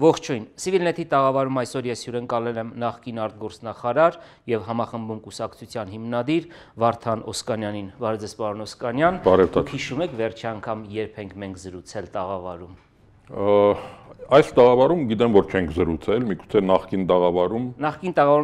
Ողջույն, Civilnet-ի տաղավարում այսօր ես հյուրընկալել եմ նախկին արտգործնախարար եւ համախմբում կուսակցության հիմնադիր Վարդան Օսկանյանին։ Բարև ձեզ, պարոն Օսկանյան։ Դուք հիշում եք վերջի անգամ երբ ենք մենք զրուցել տաղավարում։ Այս տաղավարում գիտեմ, որ չենք զրուցել, միգուցե նախկին տաղավարում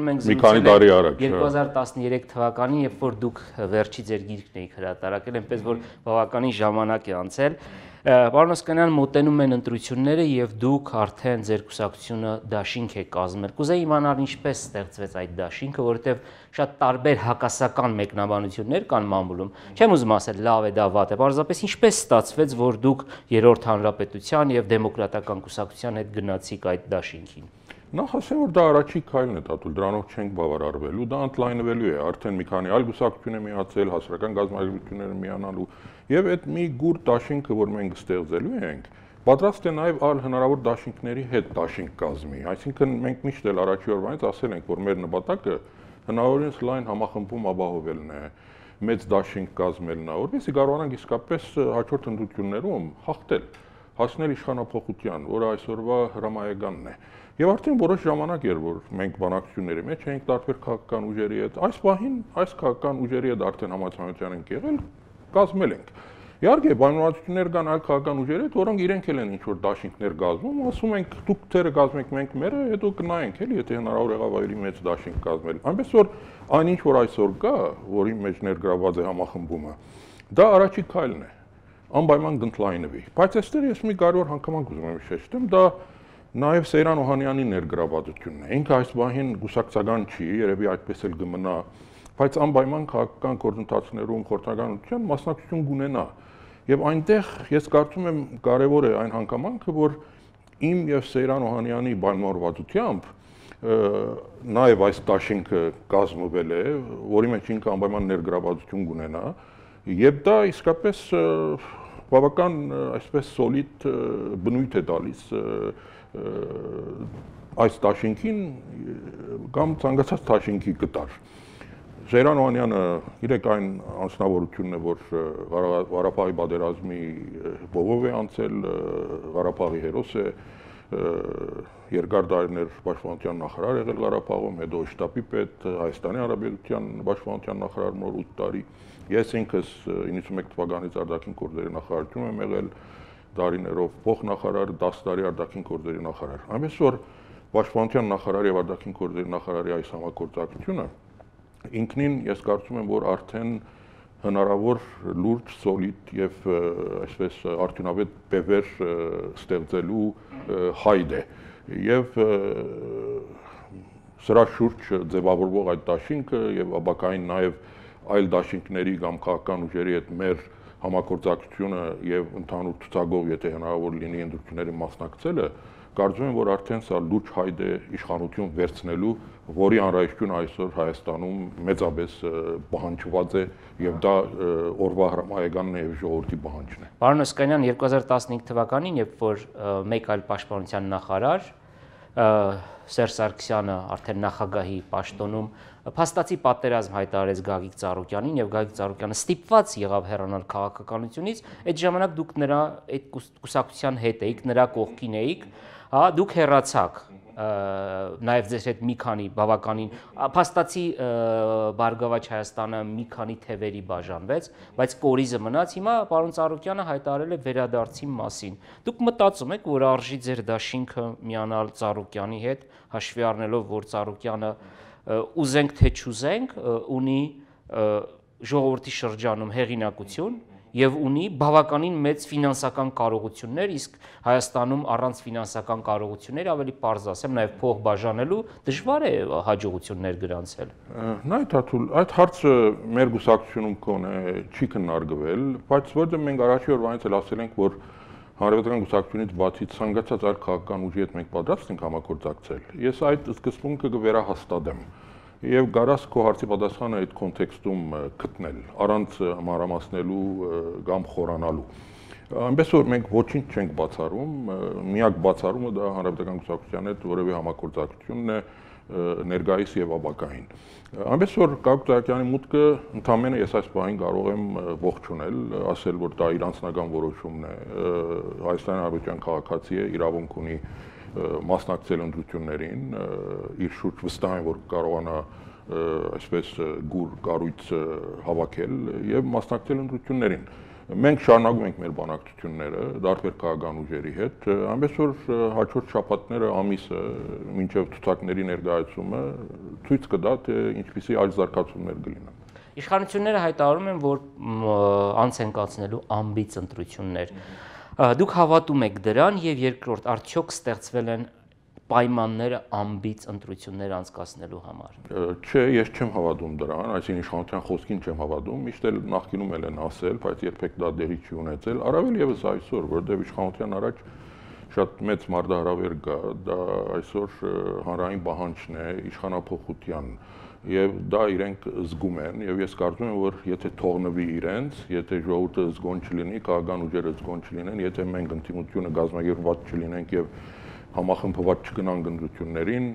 մենք մի քանի տարի առաջ 2013 թվականին, երբ որ դուք վերջի ձեր գիրքն եք հրատարակել, այնպես որ բավականին ժամանակ է անցել։ Պարոն Օսկանյան, մոտենում են ընտրությունները եւ դուք արդեն ձեր կուսակցությունը դաշինք եք կազմել։ Կուզեի իմանալ ինչպես ստեղծվեց այդ դաշինքը, որովհետեւ շատ տարբեր հակասական մեկնաբանություններ կան մամուլում։ Չեմ ուզում ասել լավ է դա վատ է, պարզապես ինչպես ստացվեց, որ դուք Երրորդ Հանրապետության եւ Դեմոկրատական կուսակցության հետ գնացիք այդ դաշինքին։ Նախ ասեմ, որ դա առաջի քայլն է, դատուլ, դրանով չենք բավարարվելու, դա ընդլայնվելու է, արդեն մի քանի այլ կուսակցություն է միացել, հասարակական գազམ་ակերպությունները միանալու, եւ այդ մի գուր դաշինքը, որ մենք ստեղծելու ենք, պատրաստ է նաեւ այլ հնարավոր դաշինքների հետ դաշինք կազմի, այսինքն մենք միշտ էլ առաջի օրվանից ասել ենք, որ մեր նպատակը հնարավորինս լայն համախմբում ապահովելն է, մեծ դաշինք կազմելն է, որովհետեւ կարողանանք իսկապես հաջորդ ընտրություններում հաղթել, հասնել իշխանափոխության, որը այսօրվա հրամայականն է։ Եվ արդեն որոշ ժամանակ էր, որ մենք բանակցությունների մեջ էինք տարբեր քաղաքական ուժերի հետ, այս պահին այս քաղաքական ուժերի հետ արդեն համաձայնության ենք եղել, կազմել ենք։ Իհարկե, պայմանավորվածություններ կան այլ քաղաքական ուժերի հետ, որոնք իրենք էլ են ինչ-որ դաշինքներ կազմում, ասում ենք դուք թերը կազմեք, մենք մերը, հետո կնայենք էլի, եթե հնարավոր եղավ ավելի մեծ դաշինք կազմել։ Այնպես որ այնինչ որ այսօր կա, որի մեջ ներգրավված է համախմբումը, դա առաջի քայլն է, անպայման կընդլայնվի։ Բայց այստեղ ես մի կարևոր հանգամանք ուզում եմ շեշտեմ, դա նաև Սեյրան Օհանյանի ներգրավվածությունն է։ Ինքը այս բանին գուսակցական չի, երևի այդպես էլ կմնա, բայց անպայման քաղաքական գործընթացներում խորհրդականության մասնակցություն կունենա։ Եվ այնտեղ ես կարծում եմ կարևոր է այն հանգամանքը, որ իմ եւ Սեյրան Օհանյանի պայմանավորվածությամբ նաև այս դաշինքը կազմվել է, որի մեջ ինքը անպայման ներգրավվածություն կունենա, եւ դա իսկապես բավական այսպես սոլիդ բնույթ է տալիս այս դաշինքին կամ ցանկացած դաշինքի կտար։ Սեյրան Օհանյանը իրեք այն անձնավորությունն է, որ Ղարաբաղի պատերազմի բովով է անցել, Ղարաբաղի հերոս է, երկար տարիներ պաշտպանության նախարար եղել Ղարաբաղում, հետո շտաբի պետ, Հայաստանի Հանրապետության պաշտպանության նախարար նոր 8 տարի։ Ես ինքս 91 թվականից արտաքին գործերի նախարարություն եմ եղել, տարիներով փոխնախարար, 10 տարի արտաքին գործերի նախարար։ Այնպես որ պաշտպանության նախարարի եւ արտաքին գործերի նախարարի այս համագործակցությունը ինքնին ես կարծում եմ, որ արդեն հնարավոր լուրջ, սոլիդ եւ այսպես արդյունավետ բևեր ստեղծելու հայտ է եւ սրա շուրջ ձևավորվող այդ դաշինքը եւ ապակային նաեւ այլ դաշինքների կամ քաղաքական ուժերի հետ մեր համագործակցությունը եւ ընդհանուր ցուցակով, եթե հնարավոր լինի ընտրությունների մասնակցելը, կարծում եմ, որ արդեն սա լուրջ հայտ է իշխանություն վերցնելու, որի անհրաժեշտությունը այսօր Հայաստանում մեծապես պահանջված է եւ դա օրվա հրամայականն է եւ ժողովրդի պահանջն է։ Պարոն Օսկանյան, 2015 թվականին, երբ որ մեկ այլ պաշտպանության նախարար Սերժ Սարգսյանը արդեն նախագահի պաշտոնում փաստացի պատերազմ հայտարարեց Գագիկ Ծառուկյանին եւ Գագիկ Ծառուկյանը ստիպված եղավ հեռանալ քաղաքականությունից, այդ ժամանակ դուք նրա այդ կուսակցության հետ էիք, նրա կողքին էիք, հա, դուք հեռացաք նաև ձեր հետ մի քանի բավականին փաստացի Բարգավաճ Հայաստանը մի քանի թևերի բաժանվեց, բայց կորիզը մնաց, հիմա պարոն Ծառուկյանը հայտարարել է վերադարձի մասին։ Դուք մտածում եք, որ արժի ձեր դաշինքը միանալ Ծառուկյանի հետ, հաշվի առնելով, որ Ծառուկյանը ուզենք թե չուզենք, ունի ժողովրդի շրջանում հեղինակություն եւ ունի բավականին մեծ ֆինանսական կարողություններ, իսկ Հայաստանում առանց ֆինանսական կարողություններ ավելի պարզ ասեմ, նաեւ փող բաժանելու դժվար է հաջողություններ գրանցել։ Նայ Թաթուլ, այդ հարցը մեր գուսակցությունում կոնե չի քննարկվել, բայց որտեղ մենք առաջի օրվանից էլ ասել ենք, որ Հանրապետական գուսակցությունից բացի ցանկացած այլ քաղաքական ուժի հետ մենք պատրաստ ենք համագործակցել։ Ես այդ սկզբունքը կվերահաստատեմ։ Եվ գարաս քո հարցի պատասխանը այդ կոնտեքստում գտնել, առանց մանրամասնելու կամ խորանալու։ Այնպես որ մենք ոչինչ չենք բացառում, միակ բացառումը դա Հանրապետական գուսակցության հետ որևէ համագործակցությունն է ներկայիս եւ ապագային։ Այնպես որ Գագիկ Ծառուկյանի մուտքը ընդամենը ես այս բանին կարող եմ ողջունել, ասել որ դա իր անձնական որոշումն է, Հայաստանի Հանրապետության քաղաքացի է, իրավունք ունի մասնակցել ընտրություններին, իր շուրջ վստահ եմ, որ կարողանա այսպես գուր կառույց հավաքել եւ մասնակցել ընտրություններին։ Մենք շարունակում ենք մեր բանակցությունները դարբեր քաղաքական ուժերի հետ, այնպես որ հաջորդ շաբաթները ամիսը մինչև ցուցակների ներկայացումը ցույց կտա, թե ինչպիսի այլ զարգացումներ կլինեն։ Իշխանությունները հայտարարում են, որ անց են կացնելու ամբից ընտրություններ։ Դուք հավատում եք դրան եւ երկրորդ, արդյոք ստեղծվել են պայմանները ամբից ընտրություններ անցկացնելու համար։ Չէ, ես չեմ հավատում դրան, այսինքն իշխանության խոսքին չեմ հավատում, միշտ էլ նախկինում են ասել, բայց երբեք դա դեղի չի ունեցել, առավել եւս այսօր, որովհետեւ իշխանության առաջ շատ մեծ մարտահրավեր կա, դա այսօր հանրային պահանջն է իշխանափոխության եւ դա իրենք զգում են եւ ես կարծում եմ, որ եթե թողնվի իրենց, եթե ժողովուրդը զգոն չլինի, քաղաքական ուժերը զգոն չլինեն, եթե մենք ընդդիմությունը գազագերբված չլինենք եւ համախմբված չգնան գնդություններին,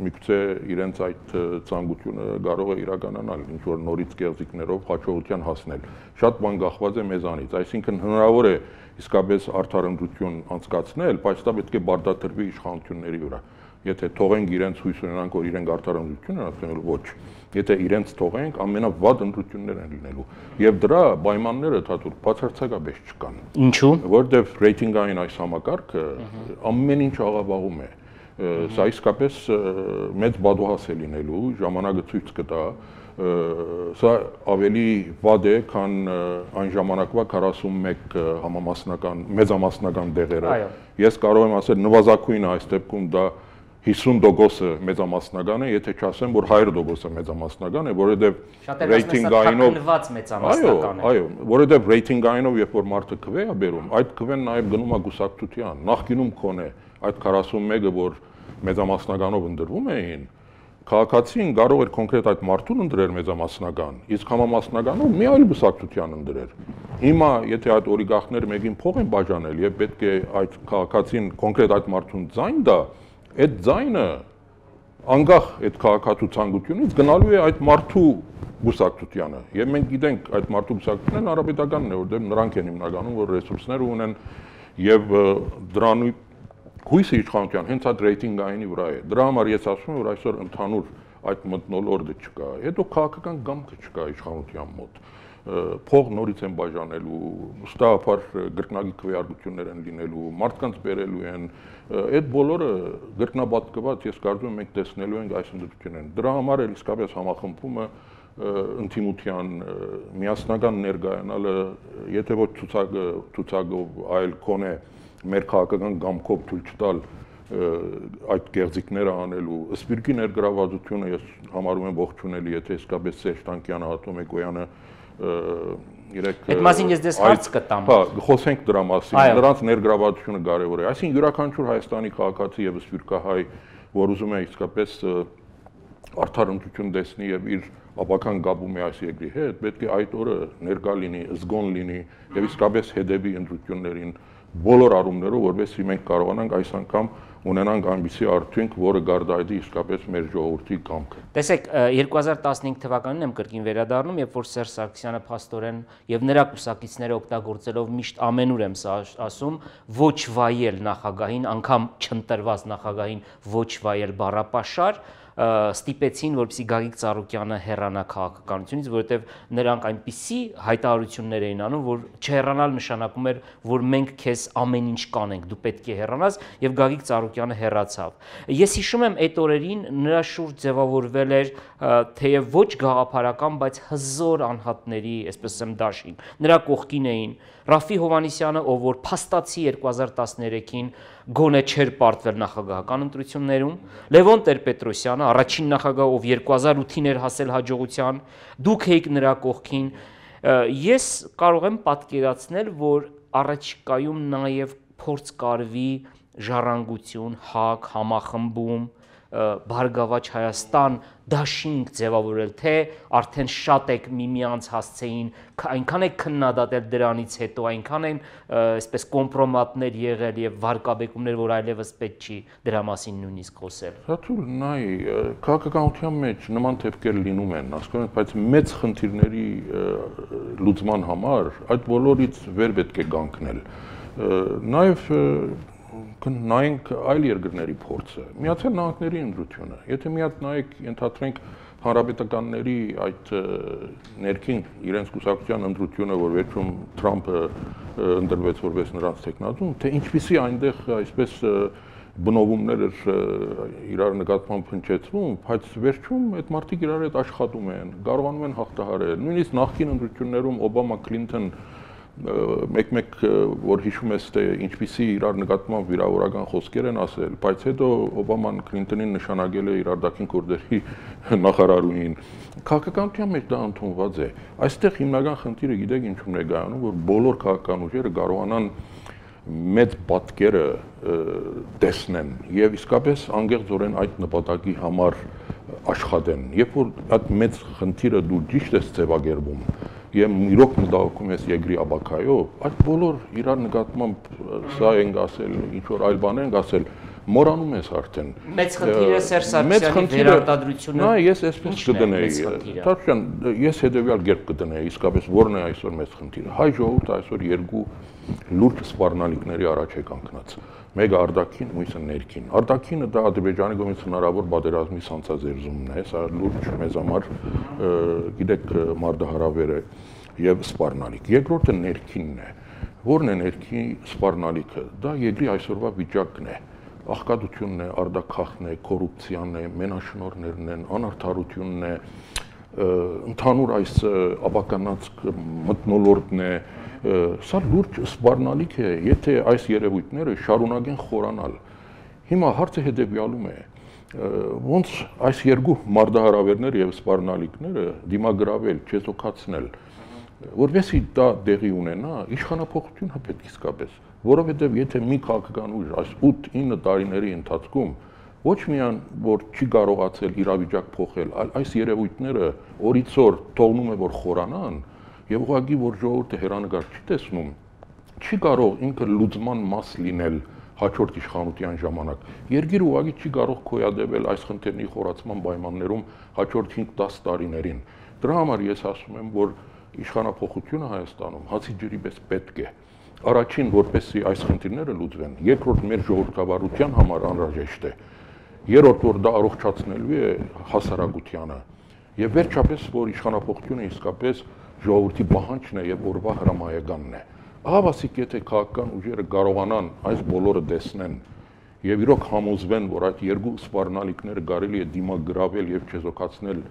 միգուցե իրենց այդ ցանկությունը կարող է իրականանալ, ինչ որ նորից կեղծիքներով հաջողության հասնել։ Շատ բան կախված է մեզանից, այսինքն հնարավոր է իսկապես արդար ընտրություն անցկացնել, բայց դա պետք է բարդատրվի իշխանությունների վրա։ Եթե թողենք իրենց հույս ունենանք, որ իրենք արդար ընտրություն են անցնելու, ոչ։ Եթե իրենց թողենք, ամենավատ ընտրություններ են լինելու։ Եվ դրա պայմանները թաթուր բացարձակապես չկան։ Ինչու՞։ Որտեվ ռեյտինգային այս համակարգը ամեն ինչ աղավաղում է։ Սա իսկապես մեծ բադուհաս է լինելու, ժամանակը ցույց կտա, սա ավելի վատ է, քան այն ժամանակվա 41 համամասնական, մեծամասնական դեղերը։ Ես կարող եմ ասել, նվազագույնը այս դեպքում դա 50%-ը մեծամասնական է, եթե չասեմ, որ 100%-ը մեծամասնական է, որովհետև ռեյտինգայինով մեծամասնական է։ Այո, որովհետև ռեյտինգայինով երբ որ մարդը քվե է բերում, այդ քվեն նաև գնում է գուսակցության։ Նախկինում քոնե այդ 41-ը, որ մեծամասնականով ընտրվում էին, քաղաքացին կարող էր կոնկրետ այդ մարդուն ընտրել մեծամասնական, իսկ համամասնականով մի այլ գուսակցության ընտրել։ Հիմա, եթե այդ օլիգարխները մեկին փող են բաժանել եւ պետք է այդ քաղաքացին կոնկրետ այդ մարդուն ձայն տա, այդ ձայնը անկախ այդ քաղաքացու ցանկությունից գնալու է այդ մարդու գուսակցությանը։ Եվ մենք գիտենք այդ մարդու գուսակցությունն հանրապետականն է, որտեղ նրանք են հիմնականում, որ ռեսուրսներ ունեն եւ դրանի հույսը իշխանության հենց այդ ռեյտինգայինի վրա է։ Դրա համար ես ասում եմ, որ այսօր ընդհանուր այդ մթնոլորտը չկա։ Հետո քաղաքական գամքը չկա իշխանության մոտ։ Փող նորից են բաժանելու, ուստավորաբար գրկնագի քվեարկություններ են լինելու, մարդկանց բերելու են, այդ բոլորը գրկնապատկված, ես կարծում եմ մենք տեսնելու ենք այս ընդդիմություններին։ Դրա համար էլ իսկապես համախմբումը ընդդիմության միասնական ներկայանալը, եթե ոչ ցուցակով, այլ կոնե մեր քաղաքական գամքով թույլ չտալ այդ կեղծիքները անելու, սպիրկի ներգրավվածությունը ես համարում եմ ողջունելի, եթե իսկապես Սերժ Տանկյանը, Ատոմ Էգոյանը Այդ մասին ես դες հարց կտամ։ Հա, խոսենք դրա մասին, նրանց ներգրավվածությունը կարևոր է։ Այսինքն յուրաքանչյուր Հայաստանի քաղաքացի եւ սպիրկահայ, որ ուզում է իսկապես արդար ընտրություն տեսնի եւ իր ապական գաբում է այս երկրի հետ, պետք է այդ օրը ներկա լինի, զգոն լինի եւ իսկապես հետևի ընտրություններին բոլոր առումներով, որովհետեւ մենք կարողանանք այս անգամ ունենանք այնպիսի արդյունք, որը գարդայդի իսկապես մեր ժողովրդի կամքը։ Տեսեք, 2015 թվականին եմ կրկին վերադառնում, երբ որ Սերժ Սարգսյանը փաստորեն եւ նրա կուսակիցները օգտագործելով միշտ ամենուր եմ սա ասում, ոչ վայել նախագահին, անգամ չընտրված նախագահին ոչ վայել բառապաշար, ստիպեցին, որպեսզի Գագիկ Ծառուկյանը հեռանա քաղաքականությունից, որովհետև նրանք այնպիսի հայտարարություններ էին անում, որ չհեռանալ նշանակում էր, որ մենք քեզ ամեն ինչ կանենք, դու պետք է հեռանաս, եւ Գագիկ Ծառուկյանը հեռացավ։ Ես հիշում եմ այդ օրերին նրա շուրջ ձևավորվել էր թեև ոչ գաղափարական, բայց հզոր անհատների, այսպես ասեմ, դաշին։ Նրա կողքին էին Ռաֆի Հովհաննիսյանը, ով որ փաստացի 2013-ին գոնե չէր պարտվել նախագահական ընտրություններում, Լևոն Տեր-Պետրոսյանը, առաջին նախագահ, ով 2008-ին էր հասել հաջողության, դուք եք նրա կողքին։ Ես կարող եմ պատկերացնել, որ առաջիկայում նաև փորձ կարվի ժառանգություն, ՀԱԿ, համախմբում, Բարգավաճ Հայաստան դաշինք ձևավորել, թե արդեն շատ եք միմյանց հասցեին, այնքան եք քննադատել դրանից հետո, այնքան են այսպես կոմպրոմատներ եղել եւ վարկաբեկումներ, որ այլևս պետք չի դրա մասին նույնիսկ խոսել։ Հատուր նայ, քաղաքականության մեջ նման դեպքեր լինում են, ասում եմ, բայց մեծ խնդիրների լուծման համար այդ բոլորից վեր պետք է կանգնել։ Նաեւ նայենք այլ երկրների փորձը։ Միացյալ Նահանգների ընտրությունը, եթե մի հատ նայեք, ենթադրենք հանրապետականների այդ ներքին իրենց կուսակցության ընտրությունը, որ վերջում Թրամփը ընտրվեց որպես նրանց տեխնատուն, թե ինչպիսի այնտեղ այսպես բնովումներ իրար նկատմամբ հնչեցվում, բայց վերջում այդ մարդիկ իրար հետ աշխատում են, կարողանում են հաղթահարել։ Նույնիսկ նախկին ընտրություններում Օբամա-Քլինթոն մեկ-մեկ որ հիշում ես թե ինչպիսի իրար նկատմամբ վիրավորական խոսքեր են ասել, բայց հետո Օբաման Քլինթոնին նշանակել է իր արտաքին գործերի նախարարուհին։ Քաղաքականության մեջ դա ընդունված է։ Այստեղ հիմնական խնդիրը գիտեք ինչու՞մն է գայանում, որ բոլոր քաղաքական ուժերը կարողանան մեծ պատկերը տեսնեն եւ իսկապես անգեղծորեն այդ նպատակի համար աշխատեն։ Երբ որ այդ մեծ խնդիրը դու ճիշտ ես ձևակերպում եւ իրոք մտահոգում ես երկրի ապակայով, այդ բոլոր իրար նկատմամբ սա ենք ասել, ինչ որ այլ բաներ ենք ասել, մոռանում ես արդեն։ Մեծ խնդիրը Սերժ Սարգսյանի վերարտադրությունը։ Նա ես այսպես կդնեի։ Տաշյան, ես հետեւյալ կերպ կդնեի, իսկապես որն է այսօր մեծ խնդիրը։ Հայ ժողովուրդը այսօր երկու լուրջ սպառնալիքների առաջ է կանգնած։ Մեկը արտաքին, մյուսը ներքին։ Արտաքինը դա Ադրբեջանի կողմից հնարավոր պատերազմի ցանցազերծումն է, սա լուրջ մեզ համար գիտեք մարտահրավեր է եւ սպառնալիք։ Երկրորդը ներքինն է։ Որն է ներքին սպառնալիքը։ Դա երկրի այսօրվա վիճակն է։ Աղքատությունն է, արդակախն է, կոռուպցիան է, մենաշնորհներն են, անարդարությունն է, ընդհանուր այս ապականած մթնոլորտն է, սա լուրջ սպառնալիք է, եթե այս երևույթները շարունակեն խորանալ։ Հիմա հարցը հետևյալում է, ոնց այս երկու մարտահրավերները եւ սպառնալիքները դիմագրավել, չեզոքացնել, որովհետեւ դա դեղի ունենա, իշխանապողությունը պետք է իսկապես, որովհետեւ եթե մի քաղաքական ուժ այս 8-9 տարիների ընթացքում ոչ միայն որ չի կարողացել իրավիճակ փոխել, այլ այս երևույթները օրից օր թողնում է որ խորանան եւ ուղղակի որ ժողովուրդը հերանեկար չի տեսնում, չի կարող ինքը լուծման մաս լինել հաջորդ իշխանության ժամանակ։ Երկիրը ուղղակի չի կարող քոյադեվել այս խնդիրների խորացման պայմաններում հաջորդ 5-10 տարիներին։ Դրա համար ես ասում եմ, որ իշխանապողությունը Հայաստանում հացի ջրի պես պետք է։ Առաջին, որպեսզի այս խնդիրները լուծվեն, երկրորդ մեր ժողովրդավարության համար անհրաժեշտ է։ Երրորդ, որ դա առողջացնելու է հասարակությանը։ Եվ վերջապես, որ իշխանապողությունը իսկապես ժողովրդի պահանջն է եւ օրվա հրամայականն է։ Ահավասիկ եթե քաղաքական ուժերը կարողանան այս բոլորը տեսնեն եւ իրոք համոզվեն, որ այդ երկու սպառնալիքները կարելի է դիմագրավել եւ չեզոքացնել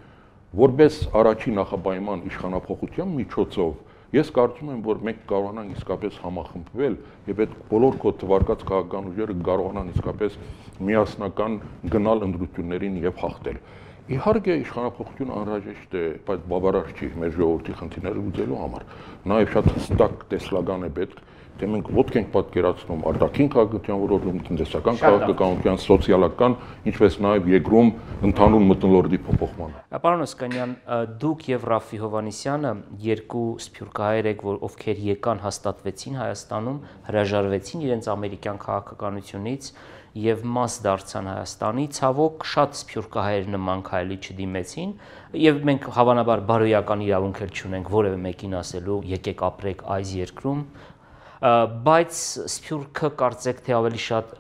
որպես առաջին նախապայման իշխանապողության միջոցով, ես կարծում եմ, որ մենք կարողանանք իսկապես համախմբվել եւ այդ բոլոր կոդ թվարկած քաղաքական ուժերը կարողանան իսկապես միասնական գնալ ընտրություններին եւ հաղթել։ Իհարկե իշխանապողությունը անհրաժեշտ է, բայց բավարար չի մեր ժողովրդի խնդիրները լուծելու համար։ Նաև շատ հստակ տեսլական է պետք, թե մենք ոտք ենք պատկերացնում արտաքին քաղաքական ոլորտում, տնտեսական քաղաքականության, սոցիալական, ինչպես նաև երկրում ընդհանուր մթնոլորտի փոփոխմանը։ Պարոն Օսկանյան, դուք եւ Ռաֆի Հովհաննիսյանը երկու սփյուռքահայեր եք, որ ովքեր եկան հաստատվեցին Հայաստանում, հրաժարվեցին իրենց ամերիկյան քաղաքականությունից եւ մաս դարձան Հայաստանի, ցավոք շատ սփյուռքահայեր նման քայլի չդիմեցին եւ մենք հավանաբար բարոյական իրավունք էլ չունենք որևէ մեկին ասելու եկեք ապրեք այս երկրում, բայց սփյուռքը կարծեք թե ավելի շատ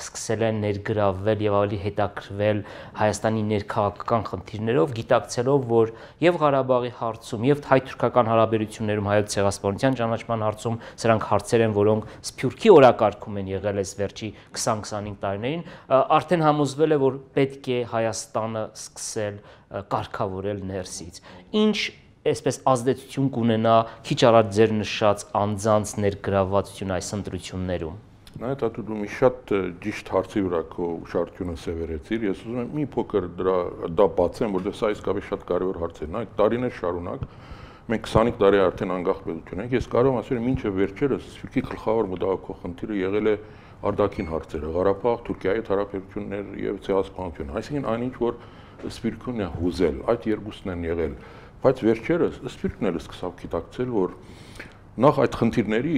սկսել են ներգրավվել եւ ավելի հետաքրվել Հայաստանի ներքաղաքական խնդիրներով, գիտակցելով, որ եւ Ղարաբաղի հարցում եւ հայ-թուրքական հարաբերություններում հայոց ցեղասպանության ճանաչման հարցում սրանք հարցեր են, որոնք սփյուռքի օրակարգում են եղել այս վերջի 20-25 տարիներին, արդեն համոզվել է, որ պետք է Հայաստանը սկսել կարգավորել ներսից։ Ինչ այսպես ազդեցություն կունենա քիչ առաջ ձեր նշած անձանց ներգրավվածություն այս ընտրություններում։ Նայեք, դու մի շատ ճիշտ հարցի վրա քո ուշադրությունը սևեռեցիր։ Ես ուզում եմ մի փոքր դա բացեմ, որովհետեւ սա իսկապես շատ կարևոր հարց է։ Նայեք, տարիներ շարունակ մենք 25 տարի արդեն անկախ պետություն ենք։ Ես կարող եմ ասել, մինչև վերջերս սփյուռքի գլխավոր մտահոգող խնդիրը եղել է արտաքին հարցերը, Ղարաբաղ, Թուրքիայի հետ հարաբերություններ եւ ցեղասպանություն։ Այսինքն այնինչ որ սփյուռքն է հուզել, այդ երկուսն են եղել։ Բայց վերջերս սփյուռքն էլ սկսավ գիտակցել, որ նախ այդ խնդիրների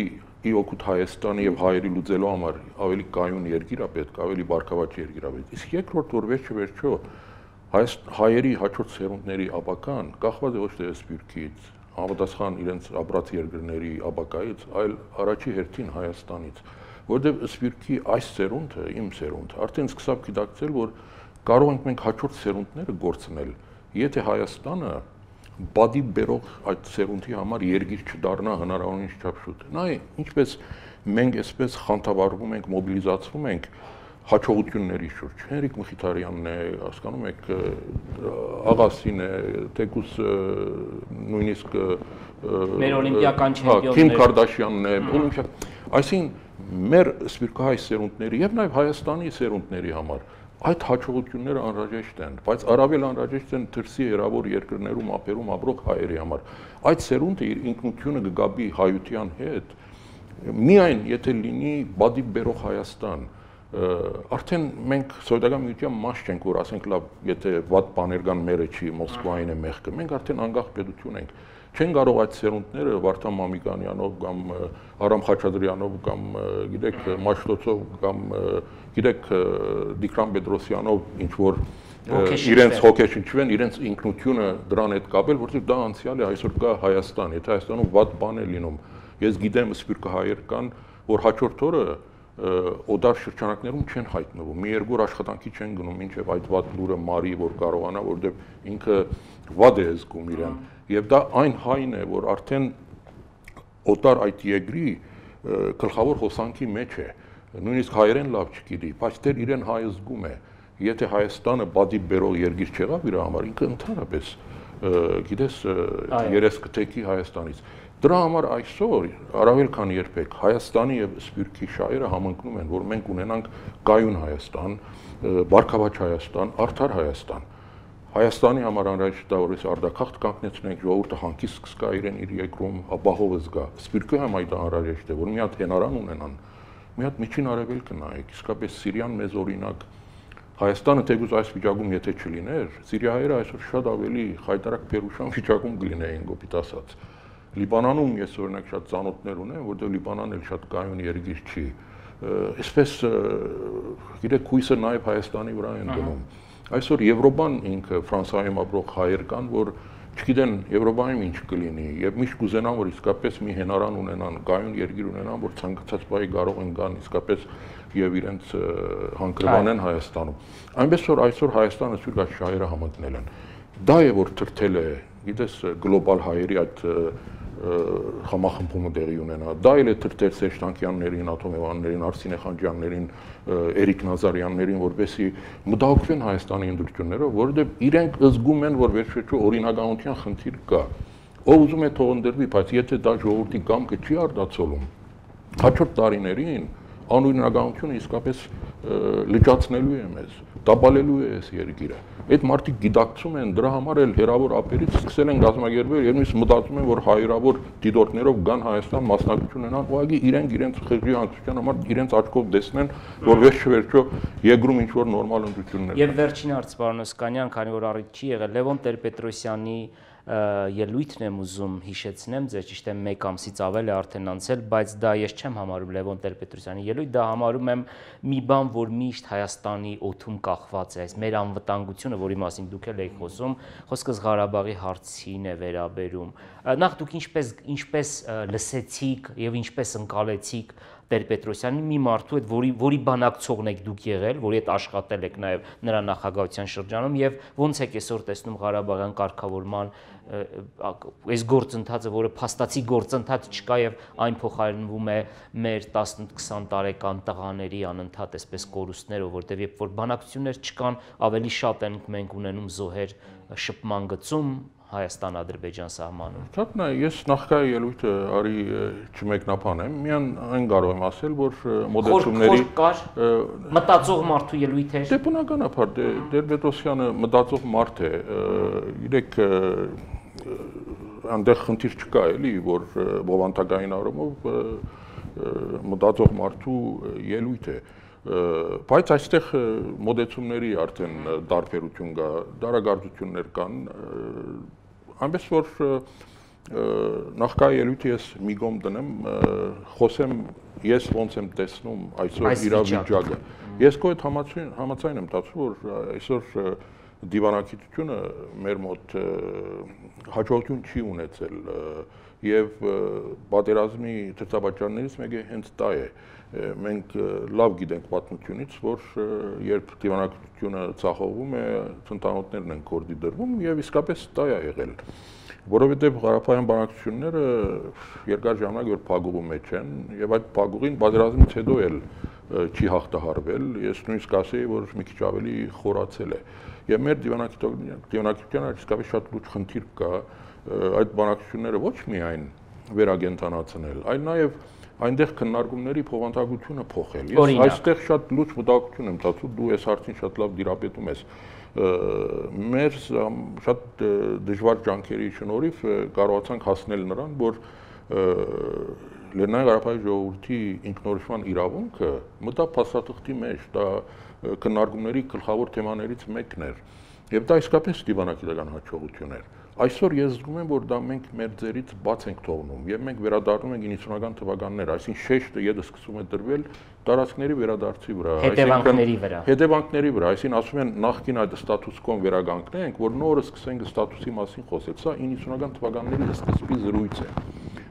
ի օգուտ Հայաստանի եւ հայերի լուծելու համար ավելի կայուն երկիր է պետք, ավելի բարգավաճ երկիր է պետք։ Իսկ երկրորդ որ վերջը հայերի հաջորդ սերունդների ապական կախված է ոչ թե սփյուռքից, համապատասխան իրենց ապրած երկրների ապակայից, այլ առաջի հերթին Հայաստանից։ որովհետև սպիրկի այս սերունդը, իմ սերունդը, արդեն սկսավ գիտակցել, որ կարող ենք մենք հաջորդ սերունդները գործնել, եթե Հայաստանը բադի բերող այդ սերունդի համար երգիր չդառնա հնարավորինս չափ շուտ։ Նայ, ինչպես մենք այսպես խանդավառվում ենք, մոբիլիզացվում ենք հաջողությունների շուրջ։ Հենրիկ Մխիթարյանն է, հասկանում եք, Աղասին է, թեկուզ նույնիսկ մեր օլիմպիական չեմպիոնները, Քիմ Կարդաշյանն է, այսինքն մեր սպիրկահայ սերունդների եւ նաեւ Հայաստանի սերունդների համար այդ հաջողությունները անհրաժեշտ են, բայց առավել անհրաժեշտ են դրսի հեռավոր երկրներում ապերում ապրող հայերի համար։ Այդ սերունդը իր ինքնությունը կգաբի հայության հետ, միայն եթե լինի բադի բերող Հայաստան, արդեն մենք սովետական միության մաս չենք, որ ասենք լավ, եթե վատ բաներ կան մերը չի, Մոսկվային է մեղքը, մենք արդեն անկախ պետություն ենք։ Չեն կարող այդ սերունդները Վարդան Մամիկանյանով կամ Արամ Խաչատրյանով կամ գիտեք Մաշտոցով կամ գիտեք Դիկրան Պետրոսյանով ինչ որ իրենց հոգեշնչվեն, իրենց ինքնությունը դրան հետ կապել, որովհետև դա անցյալ է, այսօր կա Հայաստան, եթե Հայաստանում վատ բան է լինում, ես գիտեմ սպիրկահայեր կան, որ հաջորդ օրը օդար շրջանակներում չեն հայտնվում, մի երկու օր աշխատանքի չեն գնում, մինչև այդ վատ լուրը մարի, որ կարողանա, որովհետև ինքը վատ է զգում իրեն, եւ դա այն հայն է, որ արդեն օտար այդ երկրի գլխավոր հոսանքի մեջ է, նույնիսկ հայերեն լավ չգիտի, բայց դեռ իրեն հայ զգում է, եթե Հայաստանը բադի բերող երկիր չեղավ իր համար, ինքը ընդհանրապես գիտես երեսկթեկի Հայաստանից։ Դրա համար այսօր առավել քան երբեք Հայաստանի եւ Սփյուռքի շահերը համընկնում են, որ մենք ունենանք կայուն Հայաստան, բարգավաճ Հայաստան, արդար Հայաստան։ Հայաստանի համար անհրաժեշտ է որ արդակախտ կանգնեցնենք, ժողովուրդը հանգիստ կզգա իրեն իր երկրում, ապահով զգա։ Սփյուռքի համար այդ անհրաժեշտ է, որ մի հատ հենարան ունենան, մի հատ միջին արևելքը նայեք, իսկապես Սիրիան մեզ օրինակ Հայաստանը թեկուզ այս վիճակում եթե չլիներ, Սիրիայերը այսօր շատ ավելի խայտարակ Փերուշան վիճակում կլինեին կոպիտ ասած։ Լիբանանում ես օրինակ շատ ծանոթներ ունեմ, որտեղ Լիբանանն էլ շատ կայուն երկիր չի։ Այսպես գիտեք հույսը նաև Հայաստանի վրա են դնում։ Այսօր Եվրոպան ինքը Ֆրանսիայում ապրող հայեր կան, որ չգիտեն Եվրոպայում ինչ կլինի, եւ միշտ կուզենան որ իսկապես մի հենարան ունենան, կայուն երկիր ունենան, որ ցանկացած բայի կարող են գան իսկապես եւ իրենց հանգրվանեն Հայաստանում։ Այնպես որ այսօր Հայաստանը սուրգաշ շահերը համընկնել են։ Դա է որ թրթել է, գիտես, գլոբալ հայերի այդ համախմբումը տեղի ունենա։ Դա էլ է թրթել Սերժ Թանկյաններին, Աթոմևաններին, Արսինե Խանջյաններին, Էրիկ Նազարյաններին, որպեսզի մտահոգվեն Հայաստանի ընդդիմություններով, որովհետև իրենք զգում են, որ վերջերս օրինականության խնդիր կա։ Ով ուզում է թող ընդրվի, բայց եթե դա ժողովրդի կամքը չի արտացոլում, հաջորդ տարիներին անօրինականությունը իսկապես լճացնելու է մեզ, տապալելու է այս երկիրը։ Այդ մարդիկ գիտակցում են, դրա համար էլ հերավոր ապերից սկսել են գազագերբել եւ նույնիսկ մտածում են, որ հայրավոր դիտորդներով գան Հայաստան մասնակցություն ունենան, ուղղակի իրենք իրենց խղճի հանգստության համար իրենց աչքով տեսնեն, որ վերջ-վերջո երկրում ինչ որ նորմալ ընդդիմություններ կան։ Եվ վերջին հարց պարոն Օսկանյան, քանի որ առիթ չի եղել, Լևոն Տեր-Պետրոսյանի ելույթն եմ ուզում հիշեցնեմ, ձեր ճիշտ է 1 ամսից ավել է արդեն անցել, բայց դա ես չեմ համարում Լևոն Տեր-Պետրոսյանի ելույթ, դա համարում եմ մի բան, որ միշտ Հայաստանի օդում կախված է, այս մեր անվտանգությունը, որի մասին դուք էլ եք խոսում, խոսքս Ղարաբաղի հարցին է վերաբերում։ Նախ դուք ինչպես լսեցիք եւ ինչպես ընկալեցիք Տեր-Պետրոսյանի մի մարդու հետ, որի բանակցողն եք դուք եղել, որի հետ աշխատել եք նաև նրա նախագահության շրջանում եւ ոնց եք այսօր տեսնում Ղարաբաղյան կարգավորման այս գործընթացը, որը փաստացի գործընթաց չկա եւ այն փոխարինվում է մեր 10-20 տարեկան տղաների անընդհատ այսպես կորուստներով, որտեղ երբ որ բանակցություններ չկան, ավելի շատ են մենք ունենում զոհեր շփման գծում Հայաստան-Ադրբեջան սահմանում։ Շատ նա ես նախկայ ելույթը արի չմեկնաբանեմ, միան այն կարող եմ ասել, որ մոդելությունների մտածող մարդու ելույթ էր։ Դե բնականաբար Տեր-Պետրոսյանը մտածող մարդ է, իրեք այնտեղ խնդիր չկա էլի, որ բովանդակային առումով մտածող մարդու ելույթ է։ Բայց այստեղ մոդեցումների արդեն տարբերություն կա, դարագործություններ կան, այնպես որ նախկայ ելույթը ես մի կողմ դնեմ, խոսեմ ես ոնց եմ տեսնում այսօր իրավիճակը։ Ես քո հետ համաձայն եմ դասում, որ այսօր դիվանագիտությունը մեր մոտ հաջողություն չի ունեցել եւ պատերազմի ցուցաբաժաններից մեկը հենց դա է։ Մենք լավ գիտենք պատմությունից, որ երբ դիվանագիտությունը ցախողվում է, ցնտանոթներն են կորդի դրվում եւ իսկապես դա է եղել։ Որովհետեւ Ղարաբաղյան բանակցությունները երկար ժամանակ որ փակուղու մեջ են եւ այդ փակուղին պատերազմից հետո էլ չի հաղթահարվել, ես նույնիսկ ասեի, որ մի քիչ ավելի խորացել է։ Եվ մեր դիվանագիտությանը իսկապես շատ լուրջ խնդիր կա այդ բանակցությունները ոչ միայն վերագենտանացնել, այլ նաև այնտեղ քննարկումների փոխանցագությունը փոխել։ Ես այստեղ շատ լուրջ մտահոգություն եմ ծածկում, դու այս հարցին շատ լավ դիրապետում ես։ Մեր շատ դժվար ջանքերի շնորհիվ կարողացանք հասնել նրան, որ Լեռնային Ղարաբաղի ժողովրդի ինքնորոշման իրավունքը մտավ փաստաթղթի մեջ, դա քննարկումների գլխավոր թեմաներից մեկն էր, եւ դա իսկապես դիվանագիտական հաջողություն էր։ Այսօր ես զգում եմ, որ դա մենք մեր ձեռից բաց ենք թողնում եւ մենք վերադառնում ենք 90-ական թվականներ, այսինքն շեշտը յետը սկսում է դրվել տարածքների վերադարձի վրա, հետևանքների վրա, այսինքն ասում են նախկին այդ ստատուս կոն վերագանքնենք, որ նորը սկսենք ստատուսի մասին խոսել, սա 90-ական թվականների սկզբի զրույց է։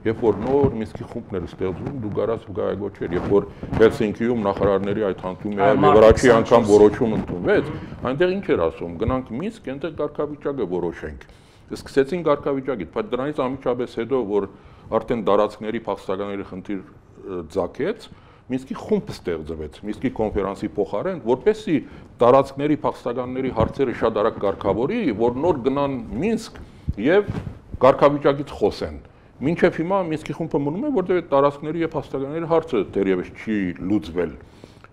Երբ որ նոր Մինսկի խումբներ ստեղծվում, դու գարած վկայագոչեր, երբ որ Հելսինկիում նախարարների այդ հանդիպումը եւ առաջի անգամ որոշում ընդունվեց, այնտեղ ինչ էր ասում, գնանք Մինսկ, այնտեղ կարգավիճակը որոշենք։ Սկսեցին կարգավիճակից, բայց դրանից անմիջապես հետո, որ արդեն դարածքների փախստականների խնդիր ծագեց, Մինսկի խումբ ստեղծվեց, Մինսկի կոնֆերանսի փոխարեն, որպեսզի դարածքների փախստականների հարցերը շատ արագ կարգավորի, որ նոր գնան Մինսկ եւ կարգավիճակից խոսեն։ Մինչև հիմա Մինսկի խումբը մնում է, որտեղ այդ տարածքների եւ փաստականների հարցը դեռևս չի լուծվել,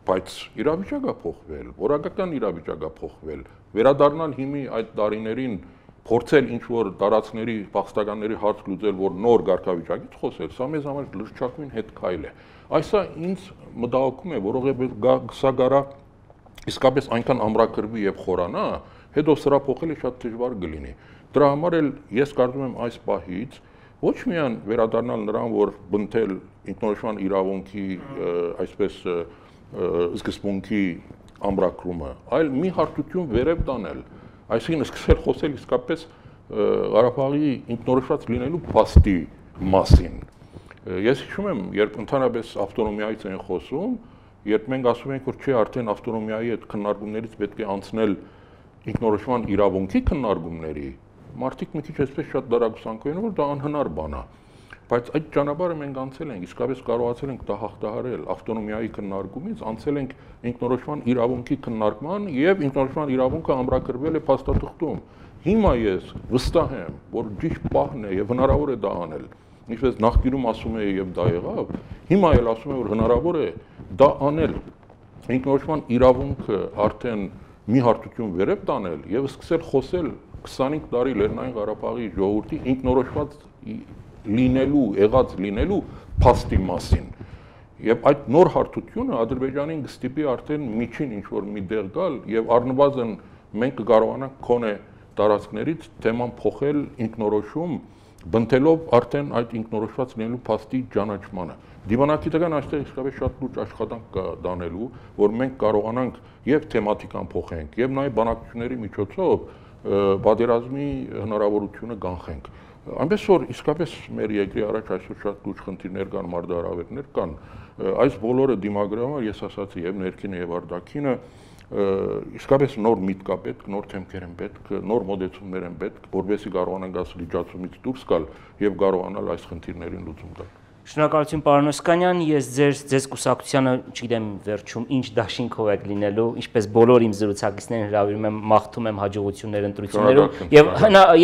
բայց իրավիճակը փոխվել, որակական իրավիճակը փոխվել, վերադառնալ հիմի այդ տարիներին փորձել ինչ-որ տարածքների փաստականների հարց լուծել, որ նոր կարգավիճակից խոսել, սա մեզ համար լրջակույն հետքայլ է։ Այսա ինձ մտահոգում է, որովհետեւ սա գարա իսկապես այնքան ամրագրվի եւ խորանա, հետո սրա փոխելը շատ դժվար կլինի։ Դրա համար էլ ես կարծում եմ այս պահից ոչ միայն վերադառնալ նրան, որ բնթել ինքնորոշման իրավունքի այսպես սկզբունքի ամրագրումը, այլ մի հարթություն վերև տանել, այսինքն սկսել խոսել իսկապես Ղարաբաղի ինքնորոշված լինելու փաստի մասին։ Ես հիշում եմ, երբ ընդհանրապես ավտոնոմիայից են խոսում, երբ մենք ասում ենք, որ չէ, արդեն ավտոնոմիայի այդ քննարկումներից պետք է անցնել ինքնորոշման իրավունքի քննարկումների, մարդիկ մի քիչ այսպես շատ դարակուսանքային, որ դա անհնար բան է, բայց այդ ճանապարհը մենք անցել ենք, իսկապես կարողացել ենք դա հաղթահարել, ավտոնոմիայի քննարկումից անցել ենք ինքնորոշման իրավունքի քննարկման եւ ինքնորոշման իրավունքը ամրագրվել է փաստաթղթում։ Հիմա ես վստահ եմ, որ ճիշտ պահն է եւ հնարավոր է դա անել։ Ինչպես նախկինում ասում էի եւ դա եղավ, հիմա էլ ասում եմ, որ հնարավոր է դա անել։ Ինքնորոշման իրավունքը արդեն մի հարթություն վերև տանել եւ սկսել խոսել 25 տարի Լեռնային Ղարաբաղի ժողովրդի ինքնորոշված լինելու, եղած լինելու փաստի մասին։ Եվ այդ նոր հարթությունը Ադրբեջանին կստիպի արդեն միջին ինչ-որ մի դեղ գալ եւ առնվազն մենք կկարողանանք քոնե տարածքներից թեման փոխել ինքնորոշում, բնթելով արդեն այդ ինքնորոշված լինելու փաստի ճանաչմանը։ Դիվանագիտական այստեղ իսկապես շատ լուրջ աշխատանք կա դանելու, որ մենք կարողանանք եւ թեմատիկան փոխենք, եւ նաեւ բանակցությունների միջոցով պատերազմի հնարավորությունը կանխենք։ Այնպես որ իսկապես մեր երկրի առաջ այսօր շատ լուրջ խնդիրներ կան, մարտահրավերներ կան, այս բոլորը դիմագրավում ես ասացի եւ ներքինը եւ արտաքինը իսկապես նոր միտք է պետք, նոր թեմքեր են պետք, նոր մոդեցումներ են պետք, որովհետեւ կարողանանք այս լիճացումից դուրս գալ եւ կարողանալ այս խնդիրներին լուծում տալ։ Շնորհակալություն պարոն Օսկանյան, ես ձեզ կուսակցությանը, չգիտեմ վերջում ինչ դաշինքով եք լինելու, ինչպես բոլոր իմ զրուցակիցներին հրավիրում եմ, մաղթում եմ հաջողություններ ընտրություններում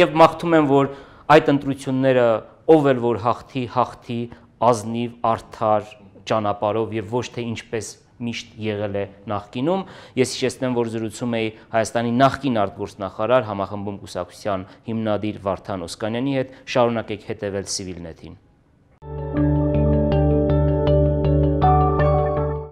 եւ մաղթում եմ, որ այդ ընտրությունները ով էլ որ հաղթի ազնիվ, արդար ճանապարհով եւ ոչ թե ինչպես միշտ եղել է նախկինում։ Ես հիշեցնեմ, որ զրուցում էի Հայաստանի նախկին արտգործնախարար, համախմբում կուսակցության հիմնադիր Վարդան Օսկանյանի հետ։ Շարունակեք հետևել Civilnet-ին։